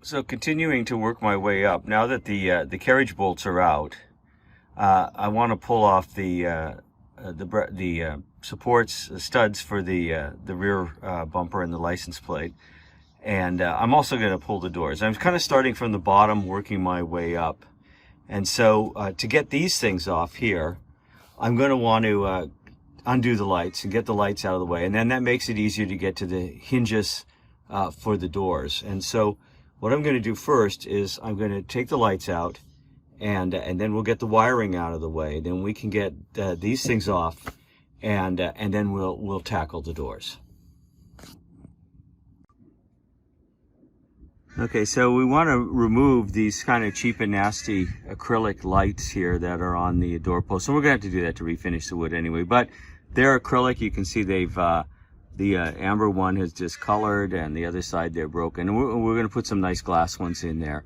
So continuing to work my way up, now that the carriage bolts are out, I want to pull off the supports, the studs for the rear bumper and the license plate, and I'm also going to pull the doors. I'm kind of starting from the bottom, working my way up, and so to get these things off here, I'm going to want to undo the lights and get the lights out of the way, and then that makes it easier to get to the hinges for the doors. And so what I'm going to do first is I'm going to take the lights out, and then we'll get the wiring out of the way. Then we can get these things off, and then we'll tackle the doors. Okay, so we want to remove these kind of cheap and nasty acrylic lights here that are on the doorpost. So we're going to have to do that to refinish the wood anyway. But they're acrylic. You can see they've the amber one has discolored, and the other side they're broken. And we're going to put some nice glass ones in there.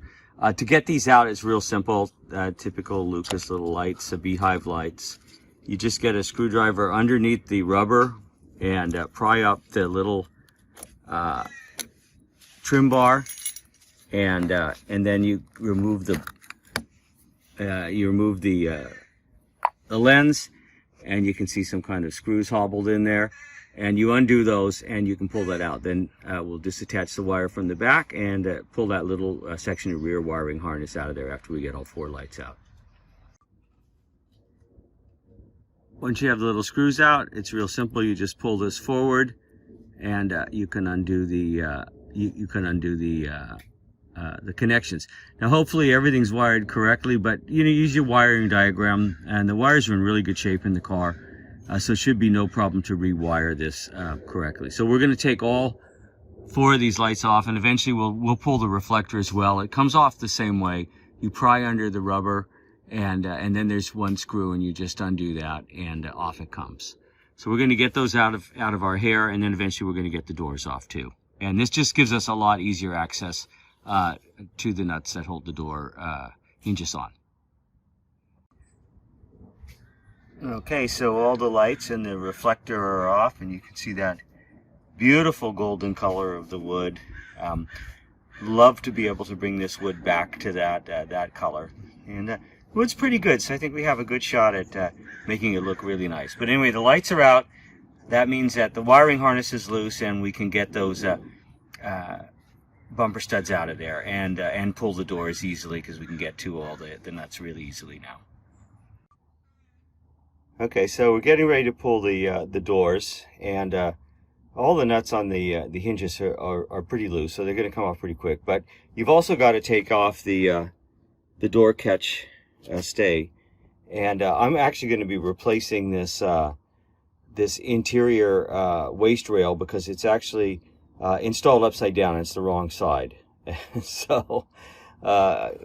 To get these out, it's real simple. Typical Lucas little lights, beehive lights. You just get a screwdriver underneath the rubber and pry up the little trim bar, and then you remove the lens, and you can see some kind of screws hobbled in there. And you undo those, and you can pull that out. Then we'll disattach the wire from the back and pull that little section of rear wiring harness out of there after we get all 4 lights out. Once you have the little screws out, it's real simple. You just pull this forward, and you can undo the the connections. Now, hopefully everything's wired correctly, but use your wiring diagram, and the wires are in really good shape in the car. So it should be no problem to rewire this correctly. So we're going to take all 4 of these lights off, and eventually we'll pull the reflector as well. It comes off the same way. You pry under the rubber, and then there's one screw, and you just undo that, and off it comes. So we're going to get those out of our hair, and then eventually we're going to get the doors off too. And this just gives us a lot easier access to the nuts that hold the door hinges on. Okay, so all the lights and the reflector are off, and you can see that beautiful golden color of the wood. Love to be able to bring this wood back to that color. And wood's pretty good, so I think we have a good shot at making it look really nice. But anyway, the lights are out. That means that the wiring harness is loose, and we can get those bumper studs out of there and pull the doors easily, because we can get to all the nuts really easily now. Okay, so we're getting ready to pull the doors, and all the nuts on the hinges are pretty loose, so they're going to come off pretty quick. But you've also got to take off the door catch stay, and I'm actually going to be replacing this this interior waist rail, because it's actually installed upside down. It's the wrong side, so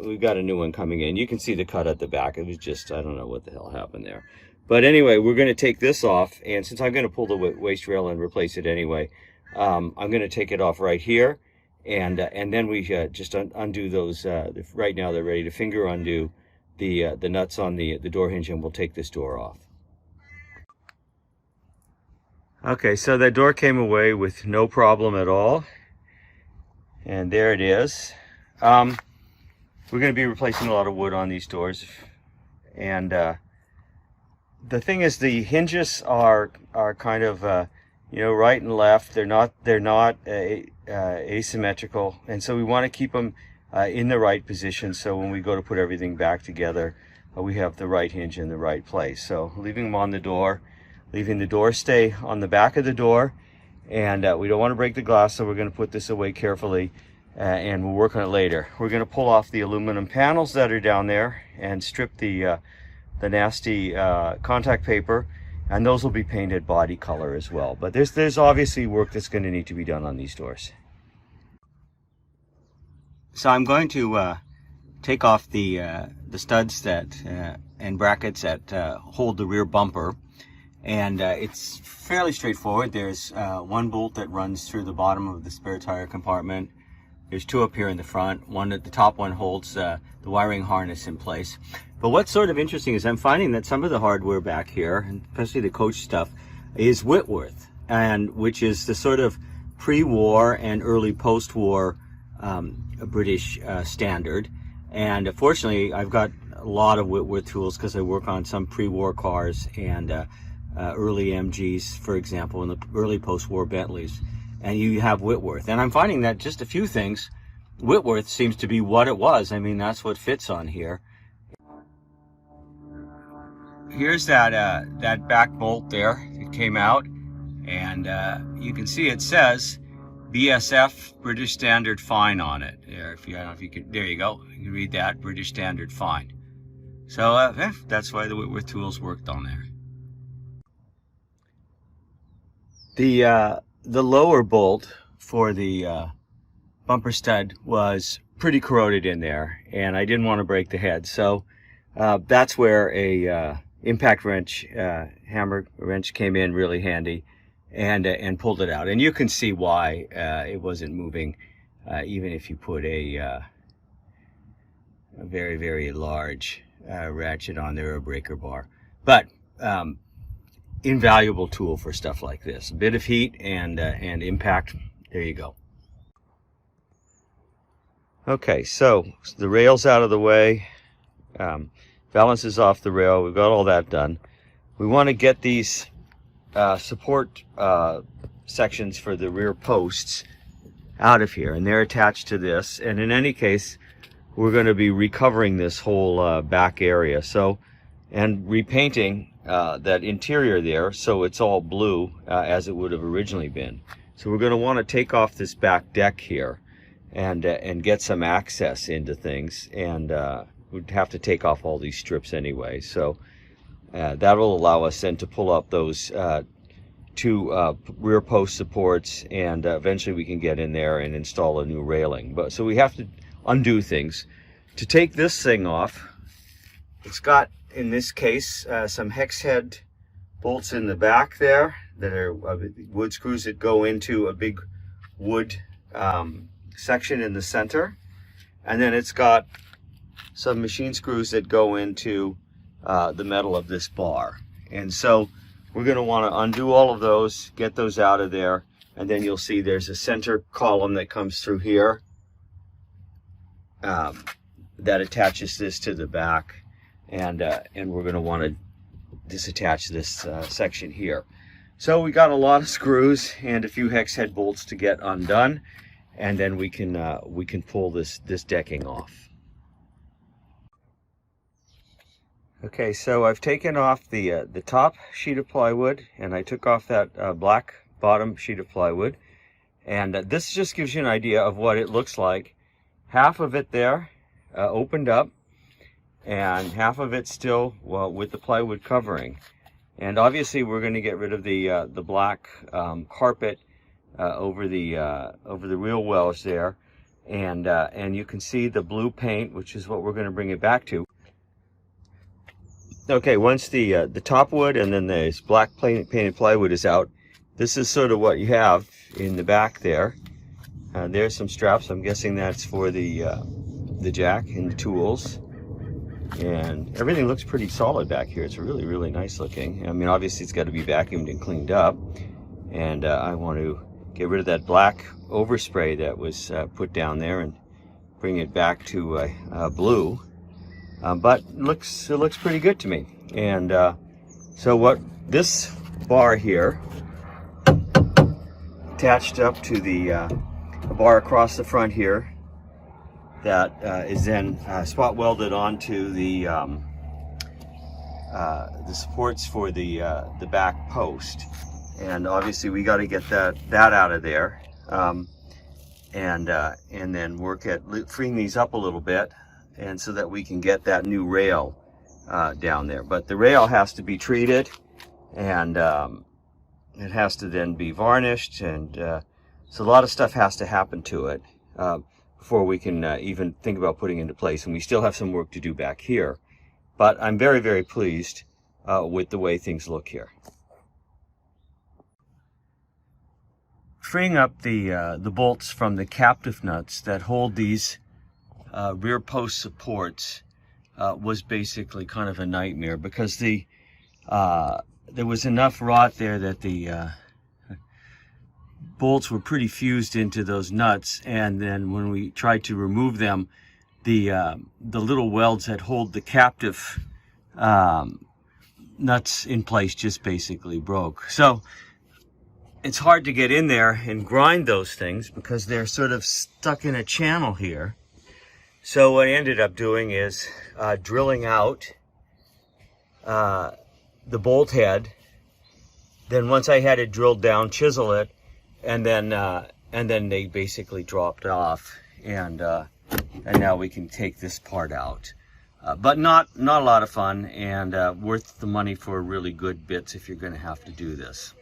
we've got a new one coming in. You can see the cut at the back. It was just, I don't know what the hell happened there. But anyway, we're going to take this off, and since I'm going to pull the waist rail and replace it anyway, I'm going to take it off right here, and then we just undo those. Right now they're ready to finger undo the nuts on the door hinge, and we'll take this door off. Okay, so that door came away with no problem at all, and there it is. We're going to be replacing a lot of wood on these doors, and the thing is, the hinges are kind of right and left. They're not asymmetrical, and so we want to keep them in the right position, so when we go to put everything back together, we have the right hinge in the right place. So leaving them on the door, leaving the door stay on the back of the door, and we don't want to break the glass, so we're going to put this away carefully, and we'll work on it later. We're going to pull off the aluminum panels that are down there and strip the nasty contact paper, and those will be painted body color as well. But there's obviously work that's going to need to be done on these doors. So I'm going to take off the studs that and brackets that hold the rear bumper, and it's fairly straightforward. There's one bolt that runs through the bottom of the spare tire compartment. There's 2 up here in the front. One at the top one holds the wiring harness in place. But what's sort of interesting is I'm finding that some of the hardware back here, and especially the coach stuff, is Whitworth, and which is the sort of pre-war and early post-war a British standard. And fortunately, I've got a lot of Whitworth tools because I work on some pre-war cars and early MGs, for example, and the early post-war Bentleys. And you have Whitworth. And I'm finding that just a few things, Whitworth seems to be what it was. I mean, that's what fits on here. Here's that back bolt there. It came out, and you can see it says BSF, British Standard Fine, on it. There, I don't know if you can. There you go. You can read that, British Standard Fine. So that's why the Whitworth tools worked on there. The lower bolt for the bumper stud was pretty corroded in there, and I didn't want to break the head. So that's where a impact wrench, hammer wrench, came in really handy and pulled it out. And you can see why it wasn't moving, even if you put a very, very large ratchet on there, or a breaker bar. But invaluable tool for stuff like this. A bit of heat and impact. There you go. Okay, so the rail's out of the way. Balance is off the rail. We've got all that done. We want to get these support sections for the rear posts out of here, and they're attached to this. And in any case, we're going to be recovering this whole back area, and repainting that interior there so it's all blue as it would have originally been. So we're going to want to take off this back deck here and get some access into things, and we'd have to take off all these strips anyway. So that will allow us then to pull up those two rear post supports, and eventually we can get in there and install a new railing. But so we have to undo things. To take this thing off, it's got, in this case, some hex head bolts in the back there that are wood screws that go into a big wood section in the center, and then it's got some machine screws that go into the metal of this bar. And so we're going to want to undo all of those, get those out of there, and then you'll see there's a center column that comes through here that attaches this to the back, and we're going to want to disattach this section here. So we got a lot of screws and a few hex head bolts to get undone, and then we can pull this decking off. Okay, so I've taken off the top sheet of plywood, and I took off that black bottom sheet of plywood, and this just gives you an idea of what it looks like. Half of it there opened up, and half of it still, well, with the plywood covering. And obviously we're going to get rid of the black carpet over the wheel wells there, and you can see the blue paint, which is what we're going to bring it back to. Okay, once the top wood and then this black painted plywood is out, this is sort of what you have in the back there. There's some straps. I'm guessing that's for the jack and the tools. And everything looks pretty solid back here. It's really, really nice looking. I mean, obviously it's got to be vacuumed and cleaned up. And I want to get rid of that black overspray that was put down there and bring it back to blue. But it looks pretty good to me. And so what this bar here, attached up to the bar across the front here, that is then spot welded onto the supports for the back post. And obviously we got to get that out of there, and then work at freeing these up a little bit, and so that we can get that new rail down there. But the rail has to be treated, and it has to then be varnished, and so a lot of stuff has to happen to it before we can even think about putting it into place. And we still have some work to do back here, but I'm very, very pleased with the way things look here. Freeing up the bolts from the captive nuts that hold these rear post supports was basically kind of a nightmare, because there was enough rot there that bolts were pretty fused into those nuts, and then when we tried to remove them, the little welds that hold the captive nuts in place just basically broke. So it's hard to get in there and grind those things because they're sort of stuck in a channel here. So what I ended up doing is drilling out the bolt head. Then once I had it drilled down, chisel it, and then they basically dropped off, and now we can take this part out. But not a lot of fun, and worth the money for really good bits if you're going to have to do this.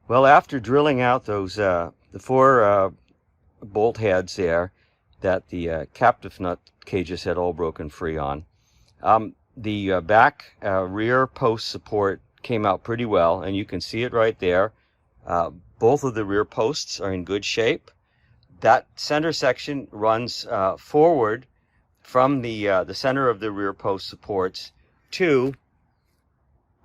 Well, after drilling out those the 4 bolt heads there that the captive nut cages had all broken free on, the back rear post support came out pretty well, and you can see it right there. Both of the rear posts are in good shape. That center section runs forward from the center of the rear post supports to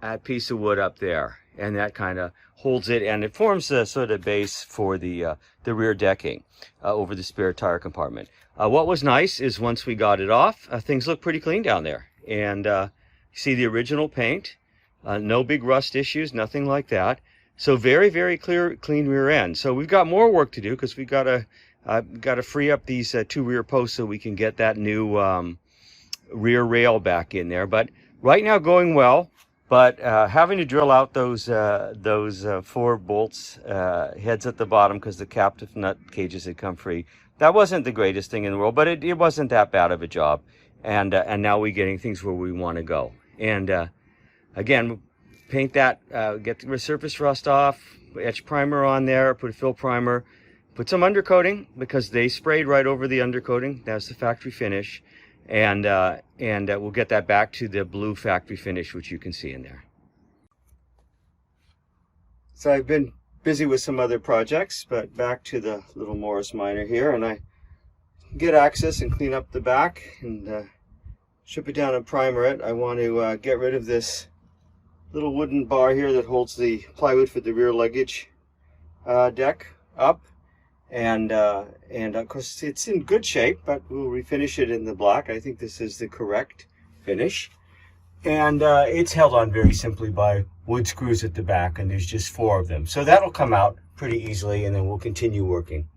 that piece of wood up there, and that kind of holds it, and it forms the sort of base for the rear decking over the spare tire compartment. What was nice is once we got it off, things look pretty clean down there, and you see the original paint, no big rust issues, nothing like that. So very, very clean rear end. So we've got more work to do because we've got to free up these 2 rear posts so we can get that new rear rail back in there. But right now going well. But having to drill out those 4 bolts heads at the bottom because the captive nut cages had come free, that wasn't the greatest thing in the world, but it wasn't that bad of a job. And now we're getting things where we want to go. And again, paint that, get the surface rust off, etch primer on there, put a fill primer, put some undercoating because they sprayed right over the undercoating. That's the factory finish. And we'll get that back to the blue factory finish, which you can see in there. So I've been busy with some other projects, but back to the little Morris Minor here, and I get access and clean up the back and strip it down and primer it. I want to get rid of this little wooden bar here that holds the plywood for the rear luggage deck up. And of course it's in good shape, but we'll refinish it in the black. I think this is the correct finish. And it's held on very simply by wood screws at the back, and there's just 4 of them. So that'll come out pretty easily, and then we'll continue working.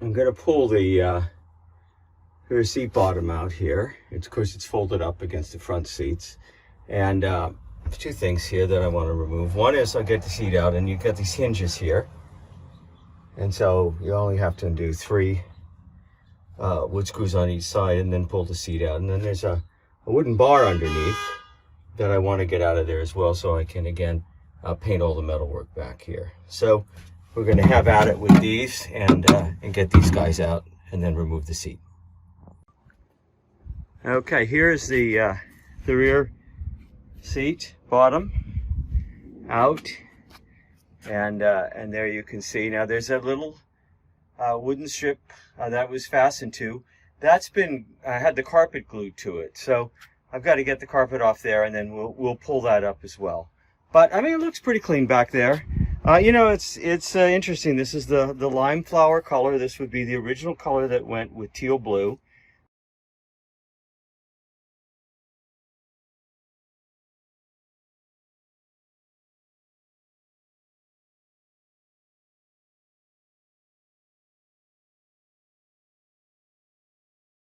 I'm going to pull the rear seat bottom out here. Of course it's folded up against the front seats. And there's 2 things here that I want to remove. One is I'll get the seat out, and you've got these hinges here. And so you only have to undo 3 wood screws on each side and then pull the seat out. And then there's a wooden bar underneath that I want to get out of there as well, so I can again paint all the metalwork back here. So we're going to have at it with these and get these guys out and then remove the seat. Okay, here's the rear seat bottom out, and there you can see now there's a little wooden strip that was fastened to. That's been had the carpet glued to it, so I've got to get the carpet off there, and then we'll pull that up as well. But I mean, it looks pretty clean back there. You know, it's interesting. This is the lime flower color. This would be the original color that went with teal blue.